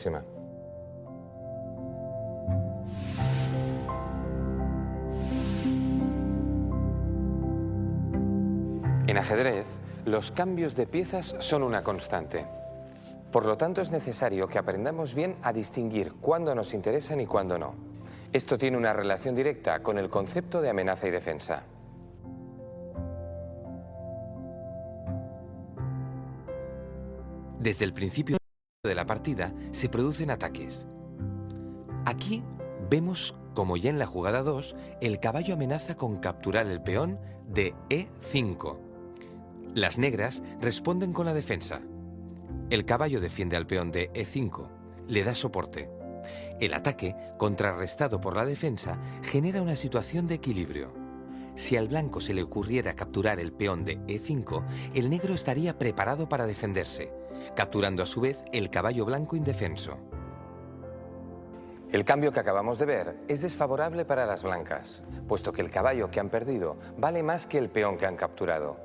Próxima. En ajedrez, los cambios de piezas son una constante. Por lo tanto, es necesario que aprendamos bien a distinguir cuándo nos interesan y cuándo no. Esto tiene una relación directa con el concepto de amenaza y defensa. Desde el principio de la partida se producen ataques. Aquí vemos como ya en la jugada 2 el caballo amenaza con capturar el peón de E5. Las negras responden con la defensa. El caballo defiende al peón de E5, le da soporte. El ataque, contrarrestado por la defensa, genera una situación de equilibrio. Si al blanco se le ocurriera capturar el peón de E5, el negro estaría preparado para defenderse, capturando a su vez el caballo blanco indefenso. El cambio que acabamos de ver es desfavorable para las blancas, puesto que el caballo que han perdido vale más que el peón que han capturado.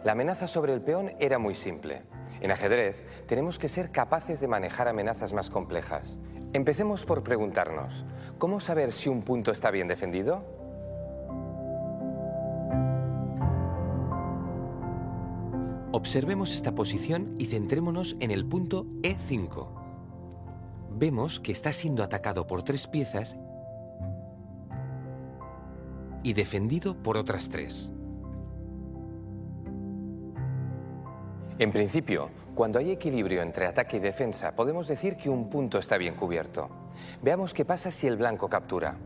La amenaza sobre el peón era muy simple. En ajedrez tenemos que ser capaces de manejar amenazas más complejas. Empecemos por preguntarnos, ¿cómo saber si un punto está bien defendido? Observemos esta posición y centrémonos en el punto E5. Vemos que está siendo atacado por 3 piezas y defendido por otras 3. En principio, cuando hay equilibrio entre ataque y defensa, podemos decir que un punto está bien cubierto. Veamos qué pasa si el blanco captura.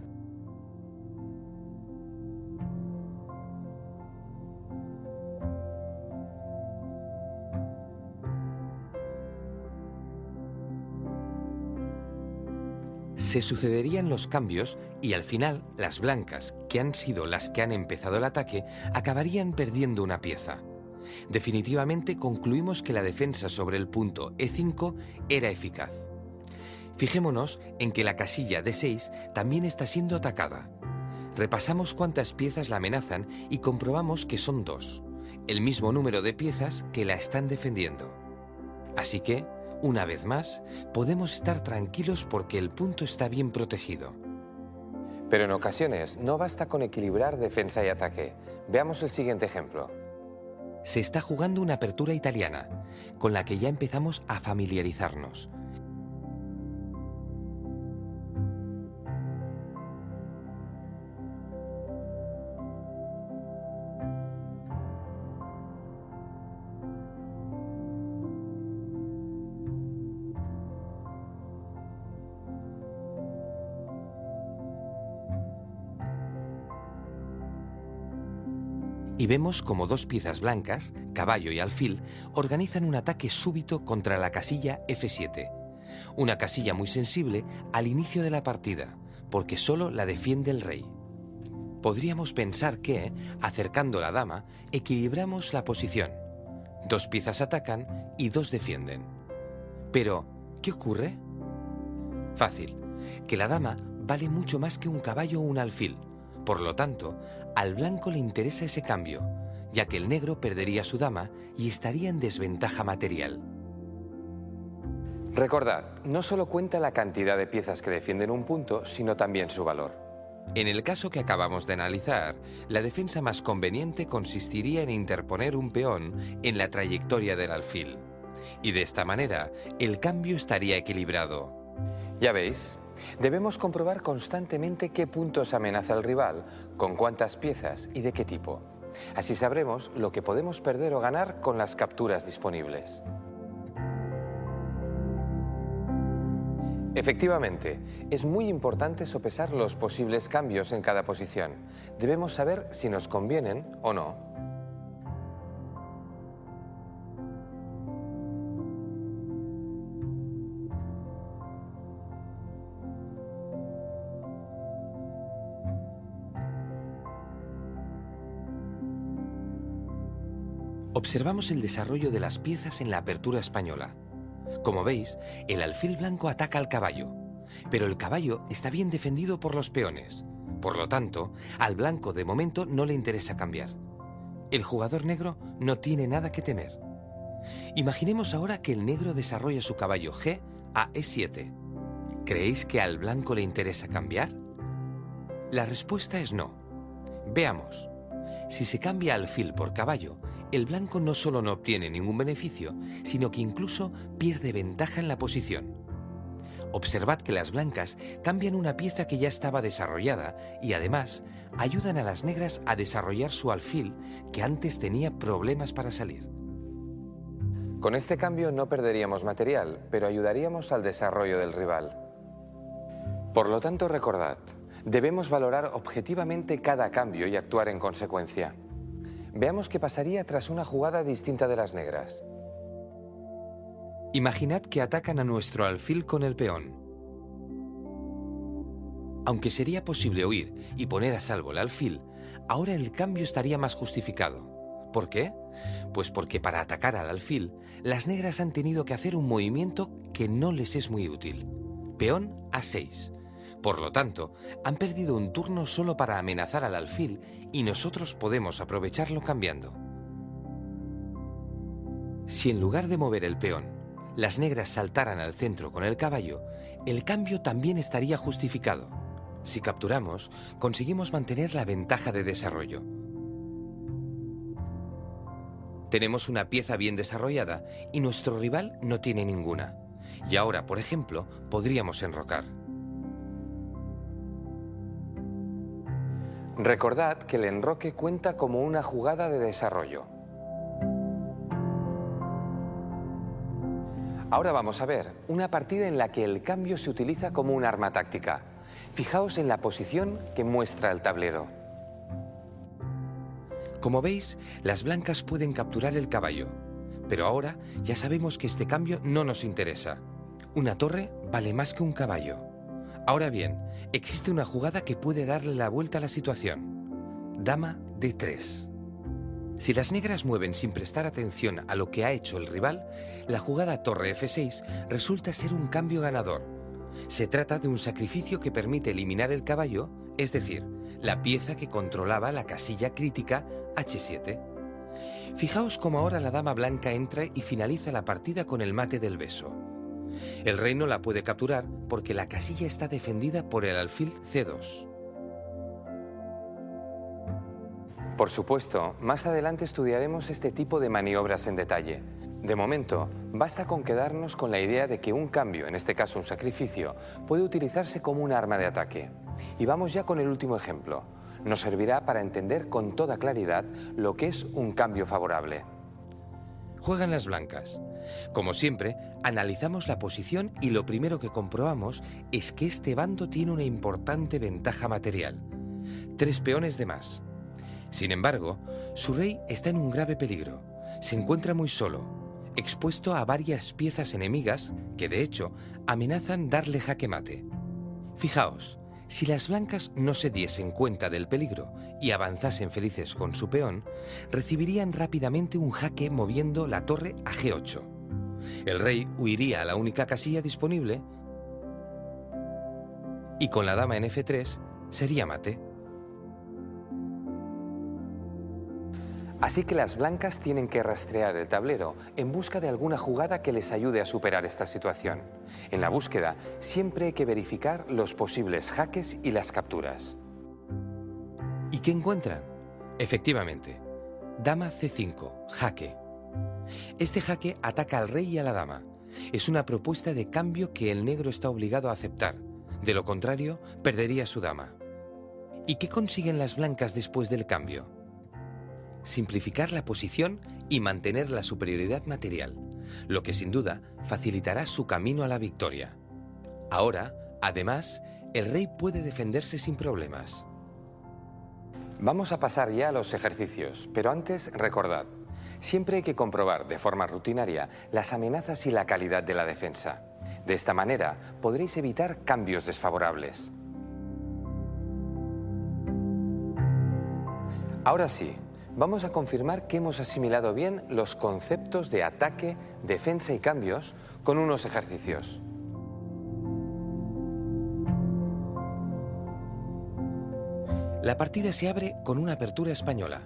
Se sucederían los cambios y al final las blancas, que han sido las que han empezado el ataque, acabarían perdiendo una pieza. Definitivamente concluimos que la defensa sobre el punto E5 era eficaz. Fijémonos en que la casilla D6 también está siendo atacada. Repasamos cuántas piezas la amenazan y comprobamos que son 2, el mismo número de piezas que la están defendiendo. Así que, una vez más, podemos estar tranquilos porque el punto está bien protegido. Pero en ocasiones no basta con equilibrar defensa y ataque. Veamos el siguiente ejemplo. Se está jugando una apertura italiana, con la que ya empezamos a familiarizarnos. Y vemos como 2 piezas blancas, caballo y alfil, organizan un ataque súbito contra la casilla F7. Una casilla muy sensible al inicio de la partida, porque solo la defiende el rey. Podríamos pensar que, acercando la dama, equilibramos la posición. 2 piezas atacan y 2 defienden. Pero, ¿qué ocurre? Fácil, que la dama vale mucho más que un caballo o un alfil. Por lo tanto, al blanco le interesa ese cambio, ya que el negro perdería su dama y estaría en desventaja material. Recordad, no solo cuenta la cantidad de piezas que defienden un punto, sino también su valor. En el caso que acabamos de analizar, la defensa más conveniente consistiría en interponer un peón en la trayectoria del alfil. Y de esta manera, el cambio estaría equilibrado. Ya veis, debemos comprobar constantemente qué puntos amenaza el rival, con cuántas piezas y de qué tipo. Así sabremos lo que podemos perder o ganar con las capturas disponibles. Efectivamente, es muy importante sopesar los posibles cambios en cada posición. Debemos saber si nos convienen o no. Observamos el desarrollo de las piezas en la apertura española. Como veis, el alfil blanco ataca al caballo, pero el caballo está bien defendido por los peones. Por lo tanto, al blanco de momento no le interesa cambiar. El jugador negro no tiene nada que temer. Imaginemos ahora que el negro desarrolla su caballo G a E7. ¿Creéis que al blanco le interesa cambiar? La respuesta es no. Veamos. Si se cambia alfil por caballo, el blanco no solo no obtiene ningún beneficio, sino que incluso pierde ventaja en la posición. Observad que las blancas cambian una pieza que ya estaba desarrollada y además ayudan a las negras a desarrollar su alfil que antes tenía problemas para salir. Con este cambio no perderíamos material, pero ayudaríamos al desarrollo del rival. Por lo tanto, recordad, debemos valorar objetivamente cada cambio y actuar en consecuencia. Veamos qué pasaría tras una jugada distinta de las negras. Imaginad que atacan a nuestro alfil con el peón. Aunque sería posible huir y poner a salvo el alfil, ahora el cambio estaría más justificado. ¿Por qué? Pues porque para atacar al alfil, las negras han tenido que hacer un movimiento que no les es muy útil. Peón A6. Por lo tanto, han perdido un turno solo para amenazar al alfil y nosotros podemos aprovecharlo cambiando. Si en lugar de mover el peón, las negras saltaran al centro con el caballo, el cambio también estaría justificado. Si capturamos, conseguimos mantener la ventaja de desarrollo. Tenemos una pieza bien desarrollada y nuestro rival no tiene ninguna. Y ahora, por ejemplo, podríamos enrocar. Recordad que el enroque cuenta como una jugada de desarrollo. Ahora vamos a ver una partida en la que el cambio se utiliza como un arma táctica. Fijaos en la posición que muestra el tablero. Como veis, las blancas pueden capturar el caballo, pero ahora ya sabemos que este cambio no nos interesa. Una torre vale más que un caballo. Ahora bien, existe una jugada que puede darle la vuelta a la situación. Dama D3. Si las negras mueven sin prestar atención a lo que ha hecho el rival, la jugada torre F6 resulta ser un cambio ganador. Se trata de un sacrificio que permite eliminar el caballo, es decir, la pieza que controlaba la casilla crítica H7. Fijaos cómo ahora la dama blanca entra y finaliza la partida con el mate del beso. El rey no la puede capturar porque la casilla está defendida por el alfil C2. Por supuesto, más adelante estudiaremos este tipo de maniobras en detalle. De momento, basta con quedarnos con la idea de que un cambio, en este caso un sacrificio, puede utilizarse como un arma de ataque. Y vamos ya con el último ejemplo. Nos servirá para entender con toda claridad lo que es un cambio favorable. Juegan las blancas. Como siempre, analizamos la posición y lo primero que comprobamos es que este bando tiene una importante ventaja material. 3 peones de más. Sin embargo, su rey está en un grave peligro. Se encuentra muy solo, expuesto a varias piezas enemigas que, de hecho, amenazan darle jaque mate. Fijaos, si las blancas no se diesen cuenta del peligro y avanzasen felices con su peón, recibirían rápidamente un jaque moviendo la torre a G8. El rey huiría a la única casilla disponible y con la dama en F3 sería mate. Así que las blancas tienen que rastrear el tablero en busca de alguna jugada que les ayude a superar esta situación. En la búsqueda siempre hay que verificar los posibles jaques y las capturas. ¿Y qué encuentran? Efectivamente, dama C5, jaque. Este jaque ataca al rey y a la dama. Es una propuesta de cambio que el negro está obligado a aceptar. De lo contrario, perdería su dama. ¿Y qué consiguen las blancas después del cambio? Simplificar la posición y mantener la superioridad material, lo que sin duda facilitará su camino a la victoria. Ahora, además, el rey puede defenderse sin problemas. Vamos a pasar ya a los ejercicios, pero antes recordad, siempre hay que comprobar de forma rutinaria las amenazas y la calidad de la defensa. De esta manera podréis evitar cambios desfavorables. Ahora sí, vamos a confirmar que hemos asimilado bien los conceptos de ataque, defensa y cambios con unos ejercicios. La partida se abre con una apertura española.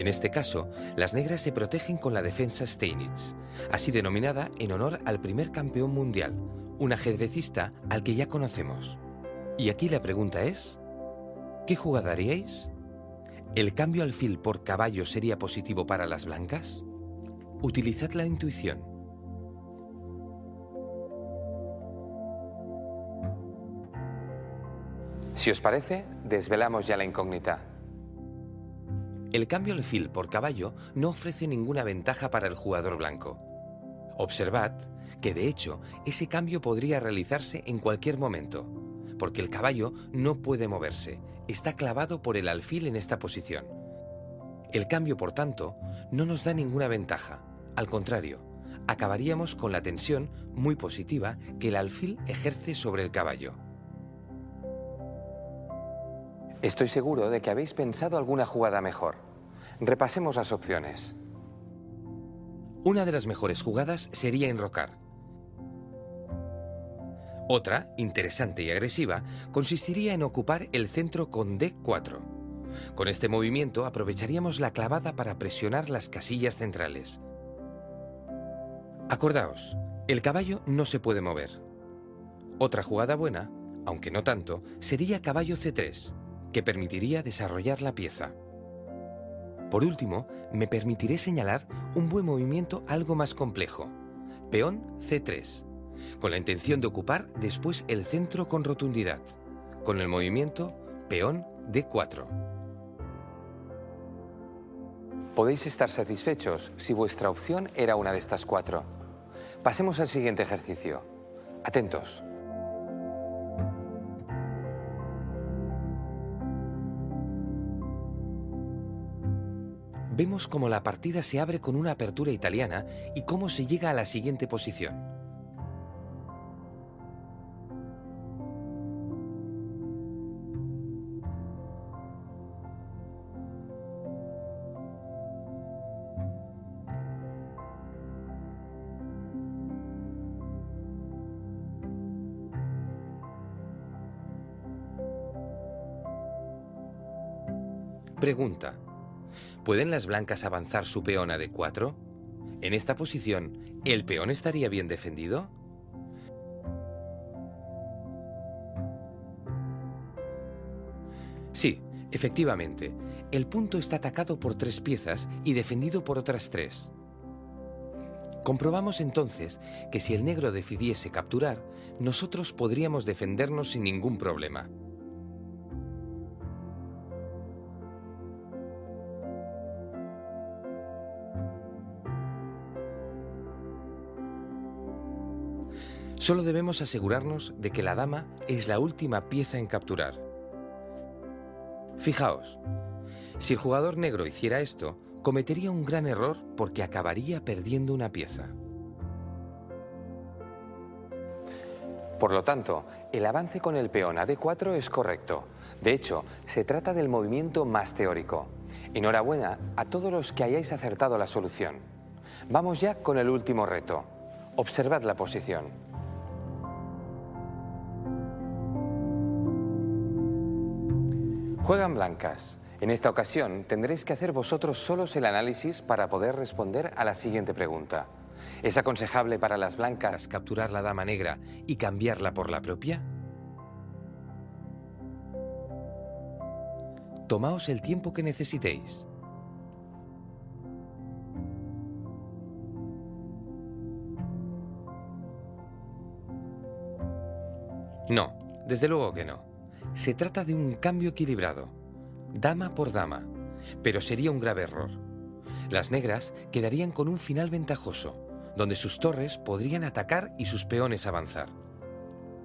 En este caso, las negras se protegen con la defensa Steinitz, así denominada en honor al primer campeón mundial, un ajedrecista al que ya conocemos. Y aquí la pregunta es, ¿qué jugada haríais? ¿El cambio alfil por caballo sería positivo para las blancas? Utilizad la intuición. Si os parece, desvelamos ya la incógnita. El cambio alfil por caballo no ofrece ninguna ventaja para el jugador blanco. Observad que, de hecho, ese cambio podría realizarse en cualquier momento, porque el caballo no puede moverse, está clavado por el alfil en esta posición. El cambio, por tanto, no nos da ninguna ventaja, al contrario, acabaríamos con la tensión muy positiva que el alfil ejerce sobre el caballo. Estoy seguro de que habéis pensado alguna jugada mejor. Repasemos las opciones. Una de las mejores jugadas sería enrocar. Otra, interesante y agresiva, consistiría en ocupar el centro con D4. Con este movimiento aprovecharíamos la clavada para presionar las casillas centrales. Acordaos, el caballo no se puede mover. Otra jugada buena, aunque no tanto, sería caballo C3, que permitiría desarrollar la pieza. Por último, me permitiré señalar un buen movimiento algo más complejo, peón C3, con la intención de ocupar después el centro con rotundidad, con el movimiento peón D4. Podéis estar satisfechos si vuestra opción era una de estas cuatro. Pasemos al siguiente ejercicio. Atentos. Vemos cómo la partida se abre con una apertura italiana y cómo se llega a la siguiente posición. Pregunta: ¿pueden las blancas avanzar su peón a D4? En esta posición, ¿el peón estaría bien defendido? Sí, efectivamente, el punto está atacado por 3 piezas y defendido por otras 3. Comprobamos entonces que si el negro decidiese capturar, nosotros podríamos defendernos sin ningún problema. Solo debemos asegurarnos de que la dama es la última pieza en capturar. Fijaos, si el jugador negro hiciera esto, cometería un gran error porque acabaría perdiendo una pieza. Por lo tanto, el avance con el peón a D4 es correcto. De hecho, se trata del movimiento más teórico. Enhorabuena a todos los que hayáis acertado la solución. Vamos ya con el último reto. Observad la posición. Juegan blancas. En esta ocasión tendréis que hacer vosotros solos el análisis para poder responder a la siguiente pregunta. ¿Es aconsejable para las blancas capturar la dama negra y cambiarla por la propia? Tomaos el tiempo que necesitéis. No, desde luego que no. Se trata de un cambio equilibrado, dama por dama, pero sería un grave error. Las negras quedarían con un final ventajoso, donde sus torres podrían atacar y sus peones avanzar.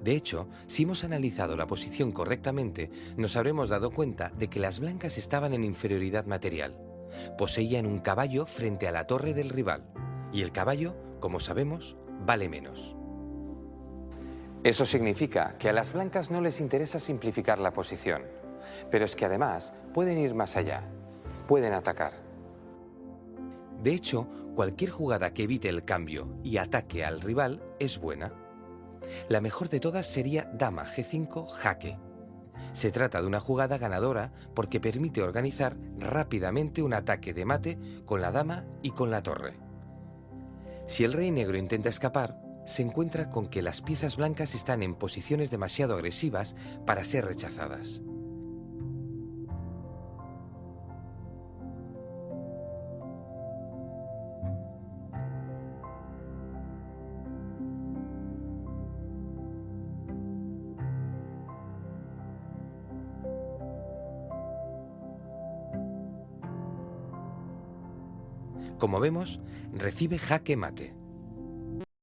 De hecho, si hemos analizado la posición correctamente, nos habremos dado cuenta de que las blancas estaban en inferioridad material. Poseían un caballo frente a la torre del rival, y el caballo, como sabemos, vale menos. Eso significa que a las blancas no les interesa simplificar la posición, pero es que además pueden ir más allá, pueden atacar. De hecho, cualquier jugada que evite el cambio y ataque al rival es buena. La mejor de todas sería dama G5 jaque. Se trata de una jugada ganadora porque permite organizar rápidamente un ataque de mate con la dama y con la torre. Si el rey negro intenta escapar, se encuentra con que las piezas blancas están en posiciones demasiado agresivas para ser rechazadas. Como vemos, recibe jaque mate.